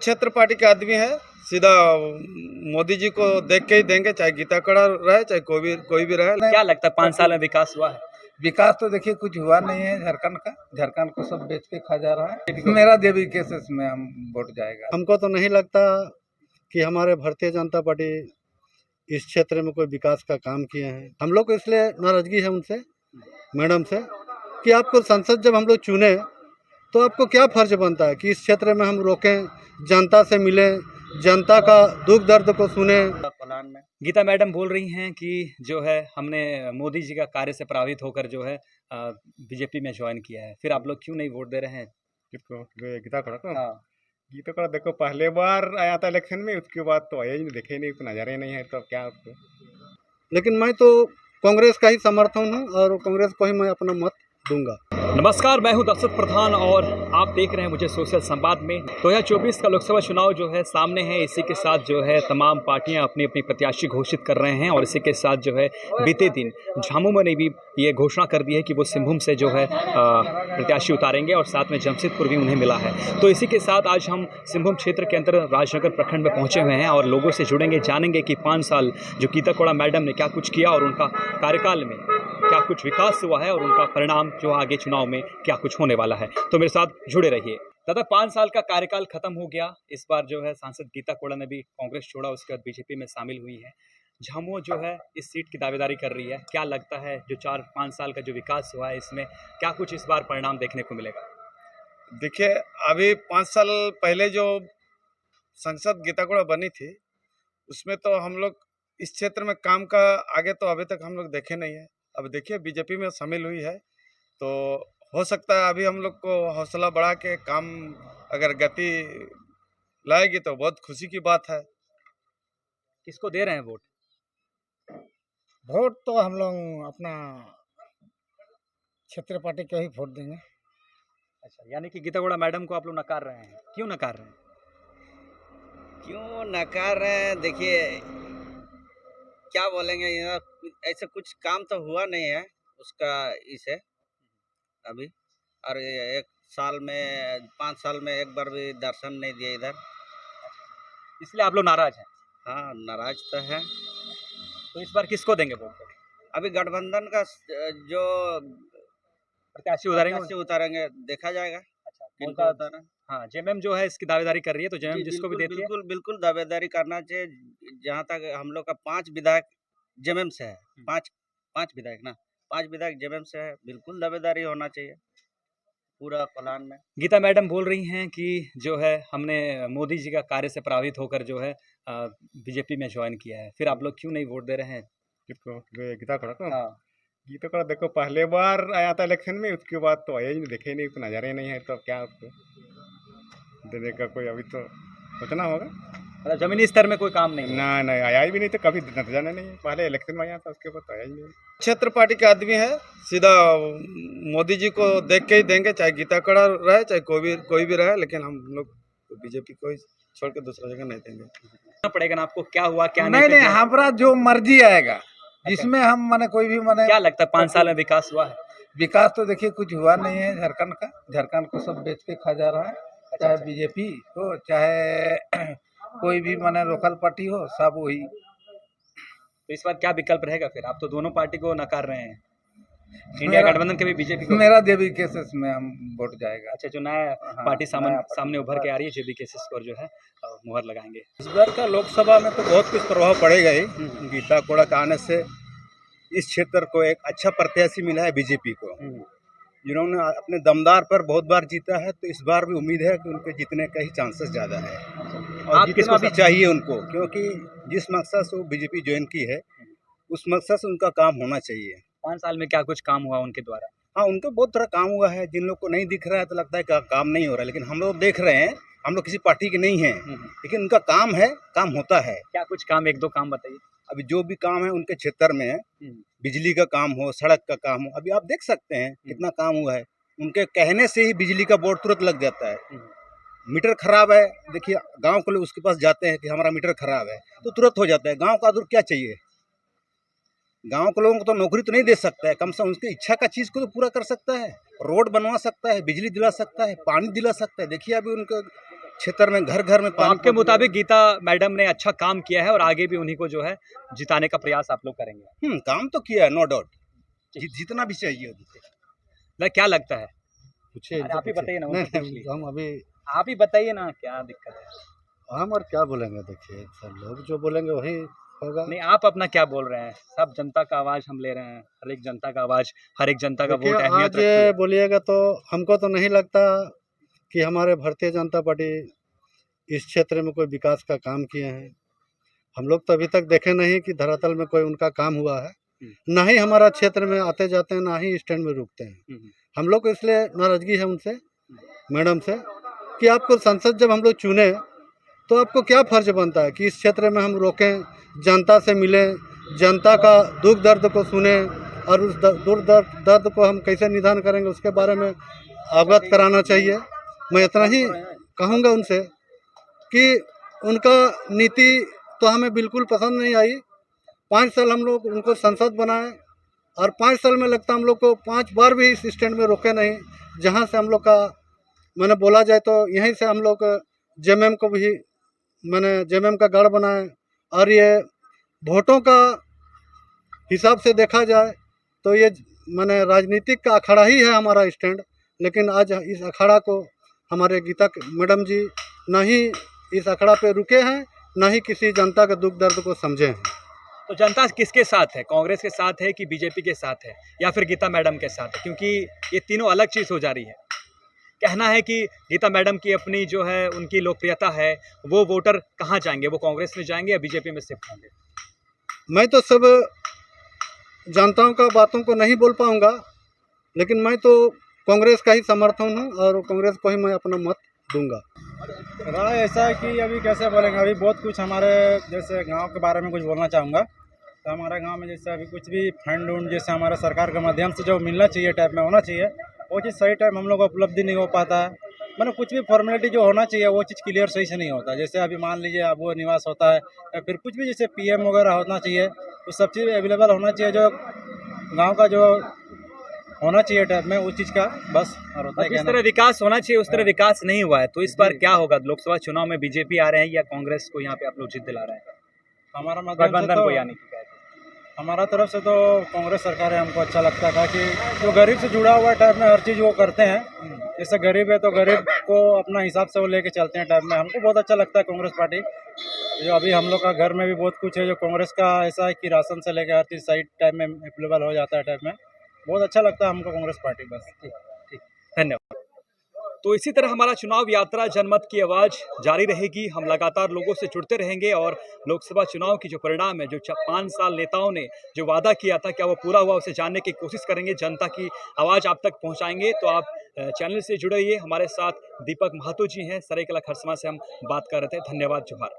क्षेत्र पार्टी के आदमी है, सीधा मोदी जी को देख के ही देंगे, चाहे गीता कड़ा रहे चाहे कोई भी रहे। क्या लगता है 5 साल में विकास हुआ है? विकास तो देखिए कुछ हुआ नहीं है झारखंड का। झारखंड को सब बेच के खा जा रहा है। मेरा देवी केसेस में हम वोट जाएगा। हमको तो नहीं लगता कि हमारे भारतीय जनता पार्टी इस क्षेत्र में कोई विकास का काम किए हैं। हम लोग को इसलिए नाराजगी है उनसे, मैडम से, कि आपको संसद जब हम लोग चुने तो आपको क्या फर्ज बनता है कि इस क्षेत्र में हम रोकें, जनता से मिलें, जनता का दुख दर्द को सुने। गीता मैडम बोल रही हैं कि जो है हमने मोदी जी का कार्य से प्रभावित होकर जो है बीजेपी में ज्वाइन किया है, फिर आप लोग क्यों नहीं वोट दे रहे हैं? किसको? गीता कड़ा को? हाँ, गीता कड़ा देखो पहले बार आया था इलेक्शन में, उसके बाद तो आया ही नहीं, देखे ही नहीं, कोई नजर ही नहीं है, तो क्या उसको। लेकिन मैं तो कांग्रेस का ही समर्थन हूँ और कांग्रेस को ही मैं अपना मत दूंगा। नमस्कार, मैं हूं दशरथ प्रधान और आप देख रहे हैं मुझे सोशल संवाद में। 2024 का लोकसभा चुनाव जो है सामने है। इसी के साथ जो है तमाम पार्टियां अपनी अपनी प्रत्याशी घोषित कर रहे हैं और इसी के साथ जो है बीते दिन झामुमो ने भी ये घोषणा कर दी है कि वो सिंहभूम से जो है प्रत्याशी उतारेंगे और साथ में जमशेदपुर भी उन्हें मिला है। तो इसी के साथ आज हम सिंहभूम क्षेत्र के अंतर राजनगर प्रखंड में पहुंचे हुए हैं और लोगों से जुड़ेंगे, जानेंगे कि 5 साल जो गीता कड़ा मैडम ने क्या कुछ किया और उनका कार्यकाल में क्या कुछ विकास हुआ है और उनका परिणाम जो आगे चुनाव में क्या कुछ होने वाला है। तो मेरे साथ जुड़े रहिए। दादा, 5 साल का कार्यकाल खत्म हो गया। इस बार जो है सांसद गीता कड़ा ने भी कांग्रेस छोड़ा, उसके बाद बीजेपी में शामिल हुई है। झामुमो जो है इस सीट की दावेदारी कर रही है। क्या लगता है जो 4-5 साल का जो विकास हुआ है इसमें क्या कुछ इस बार परिणाम देखने को मिलेगा? देखिए, अभी 5 साल पहले जो संसद गीता कड़ा बनी थी उसमें तो हम लोग इस क्षेत्र में काम का आगे तो अभी तक हम लोग देखे नहीं है। अब देखिए बीजेपी में शामिल हुई है तो हो सकता है अभी हम लोग को हौसला बढ़ा के काम अगर गति लाएगी तो बहुत खुशी की बात है। किसको दे रहे हैं वोट? वोट तो हम लोग अपना क्षेत्र पार्टी को ही वोट देंगे। अच्छा, यानी कि गीता कड़ा मैडम को आप लोग नकार रहे हैं। क्यों नकार रहे हैं? क्यों नकार रहे हैं? देखिए क्या बोलेंगे, यहाँ ऐसा कुछ काम तो हुआ नहीं है उसका इसे अभी, और 1 साल में 5 साल में एक बार भी दर्शन नहीं दिए इधर, इसलिए आप लोग नाराज हैं। हाँ नाराज तो है। तो इस बार किसको देंगे वोट? अभी गठबंधन का जो प्रत्याशी उतारेंगे? प्रत्याशी उतारेंगे देखा जाएगा। अच्छा, किनको उनका उतारें। हाँ, जेएमएम जो है इसकी दावेदारी कर रही है, तो जेएमएम जी, जिसको भी बिल्कुल देती है। बिल्कुल बिल्कुल दावेदारी करना चाहिए। जहाँ तक हम लोग का 5 विधायक जेएमएम से है, 5 विधायक ना, 5 विधायक जेएमएम से है, बिल्कुल दावेदारी होना चाहिए पूरा प्लान में। गीता मैडम बोल रही हैं कि जो है हमने मोदी जी का कार्य से प्रभावित होकर जो है बीजेपी में ज्वाइन किया है, फिर आप लोग क्यों नहीं वोट दे रहे हैं? किसको? गीता कड़ा को? हाँ, गीता कड़ा देखो पहले बार आया था इलेक्शन में, उसके बाद तो आया ही नहीं, देखे ही नहीं, कोई नजर ही नहीं है, तो क्या उसको देने का कोई अभी तो सोचना होगा। मतलब जमीनी स्तर में कोई काम नहीं है। ना नहीं आया ही भी नहीं, तो कभी नजर नहीं है। पहले इलेक्शन में आया था, उसके बाद तो आया ही नहीं। क्षेत्र पार्टी के आदमी है, सीधा मोदी जी को देख के ही देंगे, चाहे गीता कड़ा रहे चाहे कोई भी रहे, लेकिन हम लोग तो बीजेपी को ही छोड़ के दूसरा जगह नहीं देंगे। बताना पड़ेगा ना आपको क्या हुआ क्या नहीं फिर हमारा जो मर्जी आएगा, जिसमें हम माने कोई भी माने। क्या लगता है 5 साल में विकास हुआ है? विकास तो देखिए कुछ हुआ नहीं है झारखंड का। झारखंड को सब बेच के खा जा रहा है। चाहे बीजेपी हो चाहे कोई भी माने लोकल पार्टी हो, सब वही। तो इस बार क्या विकल्प रहेगा फिर? आप तो दोनों पार्टी को नकार रहे हैं, इंडिया गठबंधन के भी बीजेपी को। मेरा देवी केसेस में हम वोट जाएगा। अच्छा, जो नया पार्टी सामने उभर के आ रही है जेबी केसेस पर जो है मुहर लगाएंगे। इस बार का लोकसभा में तो बहुत कुछ प्रभाव पड़ेगा ही। गीता कड़ा के आने से इस क्षेत्र को एक अच्छा प्रत्याशी मिला है बीजेपी को, जिन्होंने अपने दमदार पर बहुत बार जीता है, तो इस बार भी उम्मीद है कि उनके जीतने का ही चांसेस ज़्यादा है और आप जितना भी चाहिए उनको, क्योंकि जिस मकसद से वो बीजेपी ज्वाइन की है उस मकसद से उनका काम होना चाहिए। 5 साल में क्या कुछ काम हुआ उनके द्वारा? हाँ, उनका बहुत तरह काम हुआ है। जिन लोग को नहीं दिख रहा है तो लगता है कि काम नहीं हो रहा है, लेकिन हम लोग देख रहे हैं। हम लोग किसी पार्टी के नहीं हैं, लेकिन उनका काम है, काम होता है। क्या कुछ काम, 1-2 काम बताइए। अभी जो भी काम है उनके क्षेत्र में है, बिजली का काम हो, सड़क का काम हो, अभी आप देख सकते हैं कितना काम हुआ है। उनके कहने से ही बिजली का बोर्ड तुरंत लग जाता है। मीटर खराब है, देखिए गांव के लोग उसके पास जाते हैं कि हमारा मीटर खराब है, तो तुरंत हो जाता है। गांव का क्या चाहिए? गांव के लोगों को तो नौकरी तो नहीं दे सकता है, कम से कम उसकी इच्छा का चीज़ को तो पूरा कर सकता है। रोड बनवा सकता है, बिजली दिला सकता है, पानी दिला सकता है। देखिए अभी उनके क्षेत्र में घर घर में तो पानी आपके मुताबिक गीता मैडम ने अच्छा काम किया है और आगे भी उन्हीं को जो है जिताने का प्रयास आप लोग करेंगे? काम तो किया है, नो डाउट। जितना भी चाहिए वो जीते। क्या लगता है? पूछिए, अरे आप ही बताइए ना, उनसे पूछ लीजिए। हम अभी आप ही बताइए ना क्या दिक्कत है? हम और क्या बोलेंगे, देखिए सब लोग जो बोलेंगे वही होगा। नहीं, आप अपना क्या बोल रहे हैं? सब जनता का आवाज हम ले रहे हैं, हर एक जनता का आवाज, हर एक जनता का देखिए, वोट अहमियत आज रखती है। बोलिएगा तो हमको तो नहीं लगता कि हमारे भारतीय जनता पार्टी इस क्षेत्र में कोई विकास का काम किए हैं। हम लोग तो अभी तक देखे नहीं कि धरातल में कोई उनका काम हुआ है। ना ही हमारा क्षेत्र में आते जाते हैं, ना ही स्टैंड में रुकते हैं। हम लोग को इसलिए नाराजगी है उनसे, मैडम से, कि आपको संसद जब हम लोग चुने तो आपको क्या फर्ज बनता है कि इस क्षेत्र में हम रोकें, जनता से मिलें, जनता का दुख दर्द को सुने और उस दुख दर्द को हम कैसे निदान करेंगे उसके बारे में अवगत कराना चाहिए। मैं इतना ही कहूँगा उनसे कि उनका नीति तो हमें बिल्कुल पसंद नहीं आई। 5 साल हम लोग उनको सांसद बनाए और 5 साल में लगता हम लोग को 5 बार भी इस स्टैंड में रोके नहीं। जहाँ से हम लोग का मैंने बोला जाए तो यहीं से हम लोग जेएमएम को भी मैंने जेएमएम का गढ़ बनाए। और ये वोटों का हिसाब से देखा जाए तो ये मैंने राजनीतिक का अखाड़ा ही है हमारा स्टैंड। लेकिन आज इस अखाड़ा को हमारे गीता मैडम जी ना ही इस अखाड़ा पे रुके हैं, ना ही किसी जनता के दुख दर्द को समझे हैं। तो जनता किसके साथ है? कांग्रेस के साथ है कि बीजेपी के साथ है या फिर गीता मैडम के साथ है? क्योंकि ये तीनों अलग चीज़ हो जा रही है। कहना है कि गीता मैडम की अपनी जो है उनकी लोकप्रियता है, वो वोटर कहाँ जाएंगे? वो कांग्रेस में जाएंगे या बीजेपी में शिफ्ट होंगे? मैं तो सब जनताओं का बातों को नहीं बोल पाऊंगा, लेकिन मैं तो कांग्रेस का ही समर्थन हूँ और कांग्रेस को ही मैं अपना मत दूंगा। राय ऐसा है कि अभी कैसे बोलेंगे, अभी बहुत कुछ हमारे जैसे गांव के बारे में कुछ बोलना चाहूँगा। तो हमारे गांव में जैसे अभी कुछ भी फंड उंड जैसे हमारा सरकार के माध्यम से जो मिलना चाहिए टाइप में होना चाहिए, वो चीज़ सही टाइम हम लोग को उपलब्धि नहीं हो पाता है। मतलब कुछ भी फॉर्मेलिटी जो होना चाहिए वो चीज़ क्लियर सही से नहीं होता। जैसे अभी मान लीजिए अब वो निवास होता है या फिर कुछ भी जैसे पीएम वगैरह होना चाहिए, तो सब चीज़ अवेलेबल होना चाहिए जो गाँव का जो होना चाहिए टाइप में, उस चीज़ का बस और होता है। जिस तरह विकास होना चाहिए उस तरह विकास नहीं हुआ है, तो इस बार क्या होगा? लोकसभा चुनाव में बीजेपी आ रहे हैं या कांग्रेस को यहाँ पे आप लोग जीत दिला रहे हैं? हमारा माध्यम से गठबंधन तो को यानी कि हमारा तरफ से तो कांग्रेस सरकार है, हमको अच्छा लगता था कि जो गरीब से जुड़ा हुआ टाइप में हर चीज़ वो करते हैं। जैसे गरीब है तो गरीब को अपना हिसाब से वो लेके चलते हैं टाइप में, हमको बहुत अच्छा लगता है कांग्रेस पार्टी। जो अभी हम लोग का घर में भी बहुत कुछ है जो कांग्रेस का ऐसा है कि राशन से लेकर हर चीज़ सही टाइम में अवेलेबल हो जाता है टाइप में, बहुत अच्छा लगता है हमको कांग्रेस पार्टी। बस ठीक, धन्यवाद। तो इसी तरह हमारा चुनाव यात्रा जनमत की आवाज़ जारी रहेगी। हम लगातार लोगों से जुड़ते रहेंगे और लोकसभा चुनाव की जो परिणाम है, जो 5 साल नेताओं ने जो वादा किया था, क्या वो पूरा हुआ, उसे जानने की कोशिश करेंगे, जनता की आवाज़ आप तक पहुंचाएंगे। तो आप चैनल से जुड़े रहिए। हमारे साथ दीपक महतो जी हैं, सरायकेला खरसावां से हम बात कर रहे थे। धन्यवाद, जोहार।